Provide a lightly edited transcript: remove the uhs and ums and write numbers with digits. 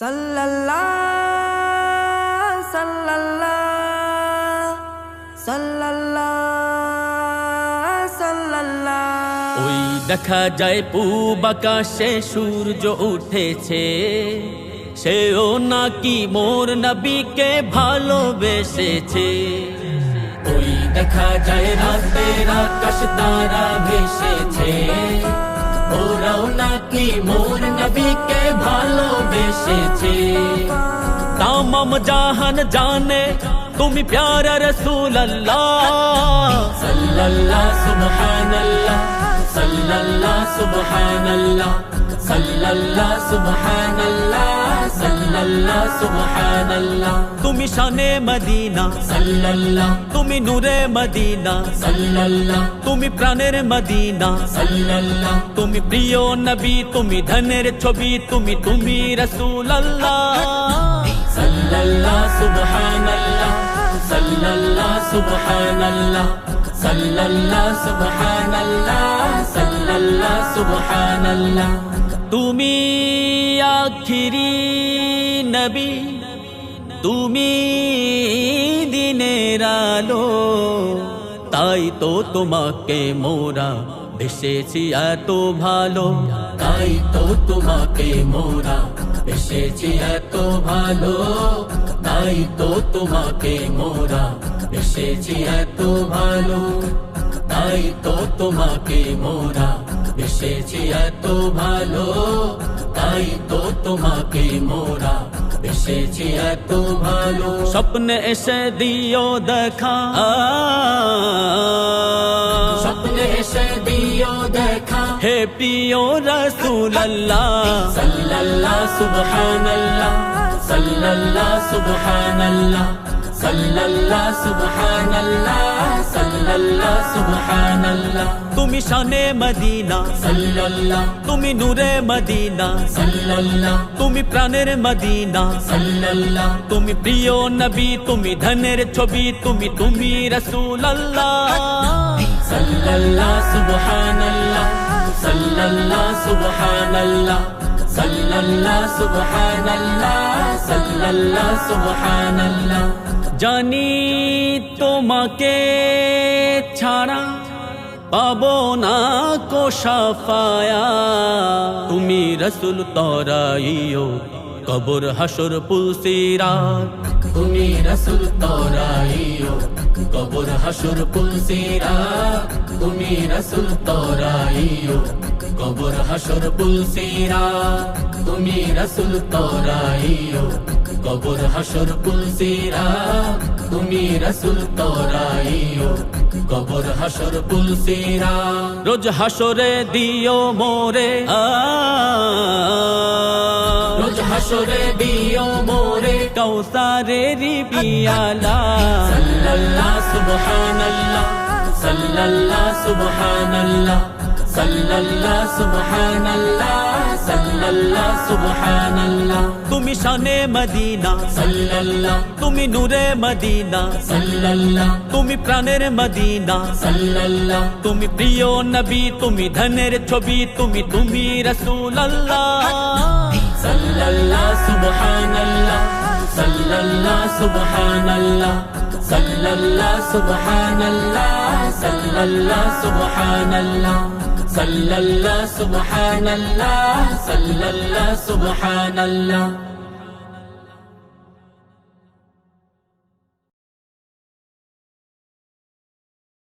সাল্লাল্লাহ সাল্লাল্লাহ সাল্লাল্লাহ সাল্লাল্লাহ। ওই দেখা যায় পূব আকাশে সূর্য উঠেছে, সেও নাকি মোর নবীকে ভালোবেসেছে। ওই দেখা যায় রাতের আকাশ তারা ভেসেছে, ওরাও নাকি মোর নবীকে ভালোবেসেছে। তামাম জাহান জানে তুমি প্যারা রাসূলুল্লাহ, সাল্লাল্লাহ সুবহানাল্লাহ সাল্লাল্লাহ সুবহানাল্লাহ সাল্লাল্লাহ সুবহানাল্লাহ সাল্লাল্লাহ সুবহানাল্লাহ। তুমি শানে মদিনা সাল্লাল্লাহ, তুমি নূরে মদিনা সাল্লাল্লাহ, তুমি প্রাণের মদিনা সাল্লাল্লাহ, তুমি প্রিয় নবী, তুমি ধনের ছবি, তুমি রাসূলুল্লাহ সাল্লাল্লাহ সুবহানাল্লাহ সাল্লাল্লাহ সুবহানাল্লাহ সাল্লাল্লাহ সুবহানাল্লাহ সাল্লাল্লাহ সুবহানাল্লাহ। তুমি আখিরি নবী, তুমি দিনের আলো, তাই তো তোমাকে মোরা বেসেছি এত ভালো, তাই তো তোমাকে মোরা বেসেছি এত ভালো, তাই তো তোমাকে মোরা বেসেছি এত ভালো, তাই তো তোমাকে মোরা বেসেছি এত ভালো, তাই তো তোমাকে মোরা বেসেছি এত ভালো। স্বপ্নে এসে দিও দেখা, স্বপ্নে এসে দিও দেখা, হে প্রিয় রাসূলুল্লাহ সাল্লাল্লাহ সুবহানাল্লাহ সাল্লাল্লাহ সুবহানাল্লাহ সাল্লাল্লাহ সুবহানাল্লাহ সাল্লাল্লাহ সুবহানাল্লাহ। তুমি শানে মদিনা সাল্লাল্লাহ, তুমি নূরে মদিনা সাল্লাল্লাহ, তুমি প্রাণের মদিনা সাল্লাল্লাহ, তুমি প্রিয় নবী, তুমি ধনের ছবি, তুমি রাসূলুল্লাহ সাল্লাল্লাহ সুবহানাল্লাহ সাল্লাল্লাহ সুবহানাল্লাহ সাল্লাল্লাহ সুবহানাল্লাহ সাল্লাল্লাহ সুবহানাল্লাহ। জানি তোমাকে ছাড়া পাবো না কো শাফায়া, তুমি রসুল তরাইও কবর হাসর পুলসিরাত, তুমি রসুল তরাইও কবর হাসর পুলসিরাত, তুমি রসুল তরাইও কবর হাসর পুলসিরাত, তুমি রসুল তরাইও কবর হাসর পুলসিরাত, তুমি রসুল তরাইও কবর হাসর পুলসিরাত। রোজ হাসরে দিও মোরে, রোজ হাসরে দিও মোরে কাউসারের পিয়ালা সাল্লাল্লাহ সুবহানাল্লাহ সাল্লাল্লাহ সুবহানাল্লাহ সাল্লাল্লাহ সুবহানাল্লাহ সাল্লাল্লাহ সুবহানাল্লাহ। তুমি শানে মদিনা সাল্লাল্লাহ, তুমি নূরে মদিনা সাল্লাল্লাহ, তুমি প্রাণের মদিনা সাল্লাল্লাহ, তুমি প্রিয় নবী, তুমি ধনের ছবি, তুমি রাসূলুল্লাহ সাল্লাল্লাহ সুবহানাল্লাহ সাল্লাল্লাহ সুবহানাল্লাহ সাল্লাল্লাহ সুবহানাল্লাহ সাল্লাল্লাহ সুবহানাল্লাহ সাল্লাল্লাহ সুবহানাল্লাহ সাল্লাল্লাহ সুবহানাল্লাহ।